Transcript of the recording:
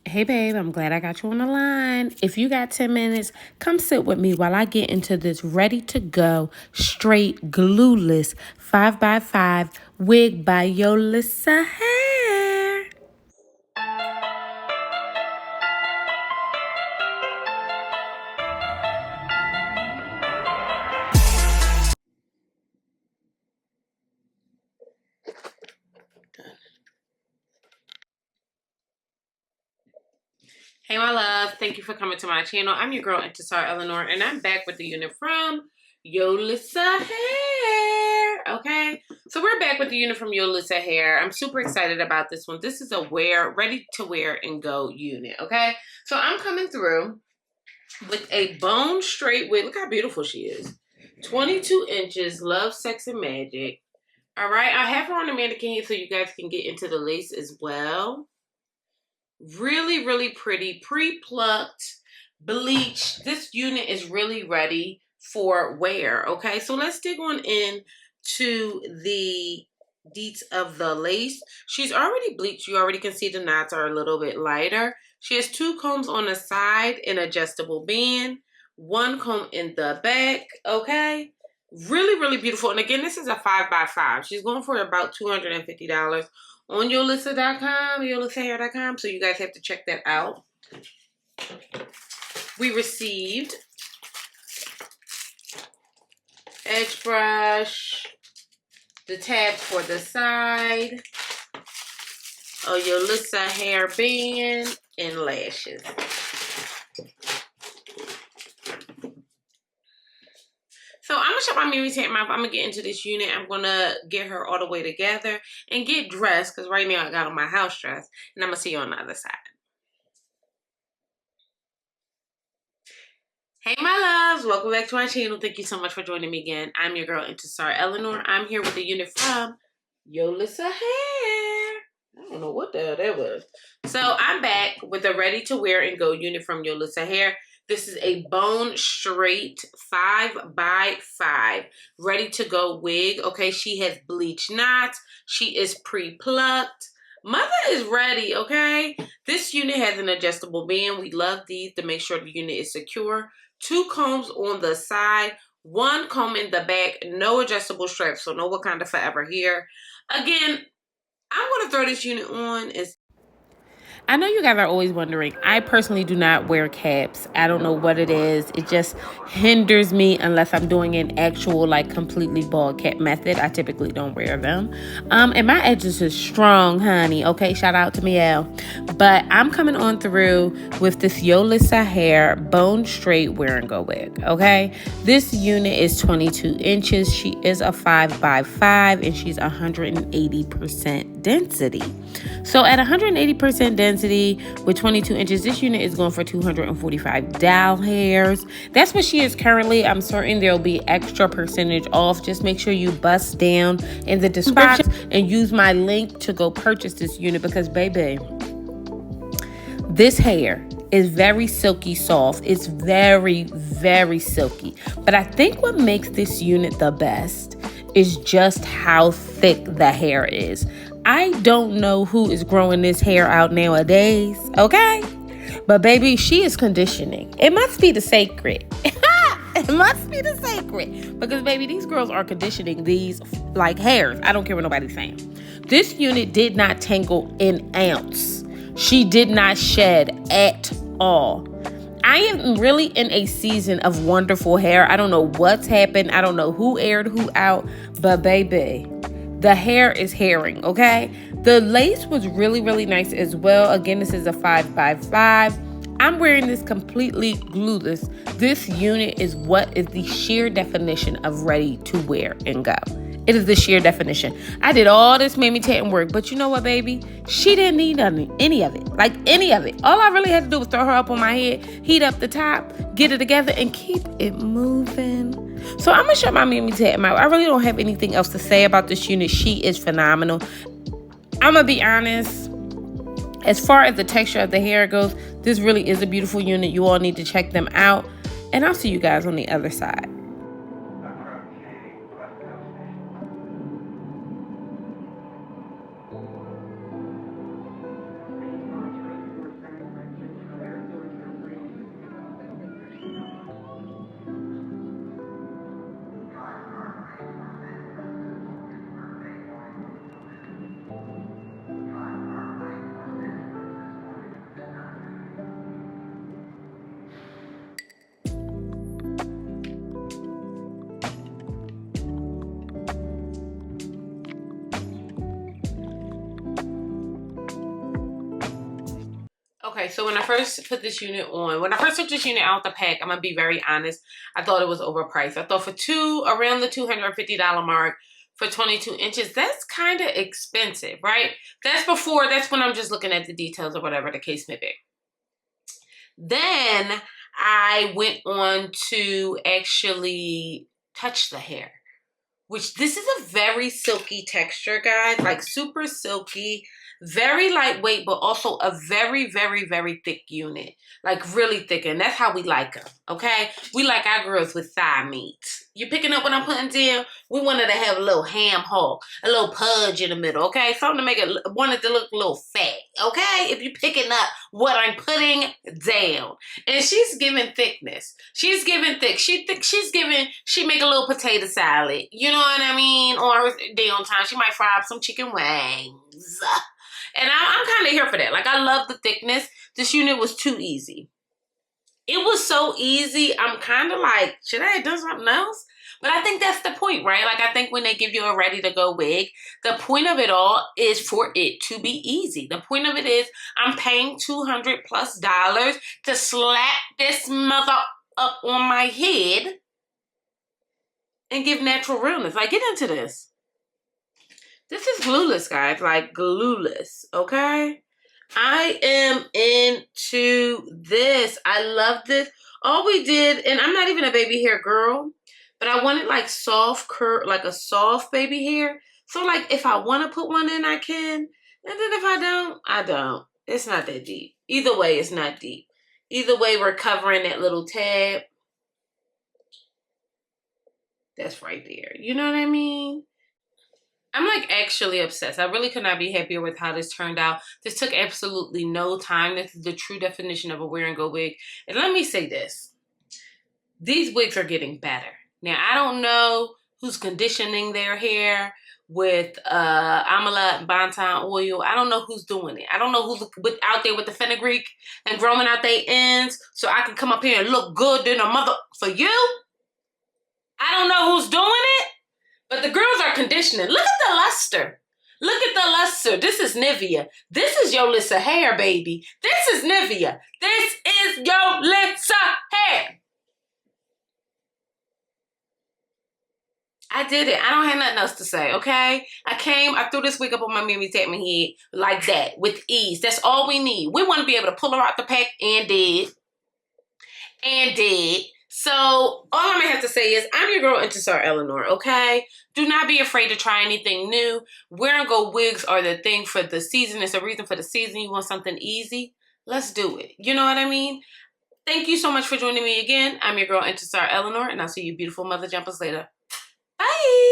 Hey babe, I'm glad I got you on the line. If you got 10 minutes, come sit with me while I get into this ready to go, straight glueless 5x5 wig by Yolissa Hair. Hey my love, thank you for coming to my channel. I'm your girl Intisar Eleanor and I'm back with the unit from Yolissa Hair. Okay, so we're back with the unit from Yolissa Hair. I'm super excited about this one. This is a ready to wear and go unit. Okay, so I'm coming through with a bone straight wig. Look how beautiful she is. 22 inches, love, sex, and magic. All right, I have her on the mannequin here so you guys can get into the lace as well. Really, really pretty, pre-plucked, bleached. This unit is really ready for wear, okay? So let's dig on in to the deets of the lace. She's already bleached. You already can see the knots are a little bit lighter. She has 2 combs on the side, an adjustable band, 1 comb in the back, okay? Really, really beautiful. And again, this is a 5x5. She's going for about $250 on Yolissa.com, YolissaHair.com. So you guys have to check that out. We received edge brush, the tab for the side, a Yolissa hair band, and lashes. So I'm going to shut my mirror tape mouth. I'm going to get into this unit. I'm going to get her all the way together and get dressed because right now I got on my house dress. And I'm going to see you on the other side. Hey my loves, welcome back to our channel. Thank you so much for joining me again. I'm your girl Intisar Eleanor. I'm here with the unit from Yolissa Hair. I don't know what the hell that was. So I'm back with a ready to wear and go unit from Yolissa Hair. This is a bone straight 5x5 ready to go wig. Okay, she has bleach knots. She is pre-plucked. Mother is ready, okay? This unit has an adjustable band. We love these to make sure the unit is secure. 2 combs on the side, 1 comb in the back, no adjustable straps, so no Wakanda Forever here. Again, I'm going to throw this unit on. I know you guys are always wondering. I personally do not wear caps. I don't know what it is. It just hinders me unless I'm doing an actual, like, completely bald cap method. I typically don't wear them. And my edges are strong, honey. Okay, shout out to Mielle. But I'm coming on through with this Yolissa Hair bone straight wear and go wig. Okay, this unit is 22 inches. She is a 5x5 and she's 180% density. So at 180% density with 22 inches, this unit is going for 245 doll hairs. That's what she is currently. I'm certain there'll be extra percentage off. Just make sure you bust down in the description and use my link to go purchase this unit because, baby, this hair is very silky soft. It's very, very silky. But I think what makes this unit the best is just how thick the hair is. I don't know who is growing this hair out nowadays, okay? But baby, she is conditioning. It must be the sacred. It must be the sacred. Because baby, these girls are conditioning these like hairs. I don't care what nobody's saying. This unit did not tangle an ounce. She did not shed at all. I am really in a season of wonderful hair. I don't know what's happened. I don't know who aired who out. But baby, the hair is hairing, okay? The lace was really, really nice as well. Again, this is a 5x5. I'm wearing this completely glueless. This unit is what is the sheer definition of ready to wear and go. It is the sheer definition. I did all this mammy tatting work, but you know what, baby? She didn't need any of it. Like, any of it. All I really had to do was throw her up on my head, heat up the top, get it together, and keep it moving. So I'm going to shut my mammy tatting mouth. I really don't have anything else to say about this unit. She is phenomenal. I'm going to be honest. As far as the texture of the hair goes, this really is a beautiful unit. You all need to check them out. And I'll see you guys on the other side. Okay, so when I first put this unit on, when I first took this unit out the pack, I'm gonna be very honest, I thought it was overpriced. I thought around the $250 mark for 22 inches, that's kind of expensive, right? That's when I'm just looking at the details or whatever the case may be. Then I went on to actually touch the hair, which this is a very silky texture, guys, like super silky, very lightweight, but also a very, very, very thick unit, like really thick. And that's how we like them, okay? We like our girls with thigh meat. You picking up what I'm putting down? We wanted to have a little ham hock, a little pudge in the middle, okay? Something to make it, wanted to look a little fat, okay? If you're picking up what I'm putting down. And she's giving thickness. She's giving thick. She make a little potato salad. You know what I mean? On her downtime, she might fry up some chicken wings. And I'm kind of here for that. Like, I love the thickness. This unit was too easy. It was so easy. I'm kind of like, should I have done something else? But I think that's the point, right? Like, I think when they give you a ready-to-go wig, the point of it all is for it to be easy. The point of it is I'm paying $200+ to slap this mother up on my head and give natural realness. Like, get into this. This is Glueless, guys. Like, Glueless, okay? I am into this. I love this. All we did, and I'm not even a baby hair girl, but I wanted like soft curl, like a soft baby hair. So like if I want to put one in, I can. And then if I don't, I don't. It's not that deep. Either way, it's not deep. Either way, we're covering that little tab. That's right there. You know what I mean? I'm like actually obsessed. I really could not be happier with how this turned out. This took absolutely no time. This is the true definition of a wear and go wig. And let me say this. These wigs are getting better. Now, I don't know who's conditioning their hair with amla and bantan oil. I don't know who's doing it. I don't know who's out there with the fenugreek and growing out their ends so I can come up here and look good than a mother for you. I don't know who's doing it. But the girls are conditioning. Look at the luster. Look at the luster. This is Nivea. This is Yolissa Hair, baby. This is Nivea. This is Yolissa Hair. I did it. I don't have nothing else to say, okay? I threw this wig up on my Mimi's at my head like that with ease. That's all we need. We want to be able to pull her out the pack and did. And did. So all I'm gonna have to say is I'm your girl Intisar Eleanor, okay? Do not be afraid to try anything new. Wear and go wigs are the thing for the season. It's a reason for the season. You want something easy? Let's do it. You know what I mean? Thank you so much for joining me again. I'm your girl Intisar Eleanor, and I'll see you beautiful mother jumpers later. Bye!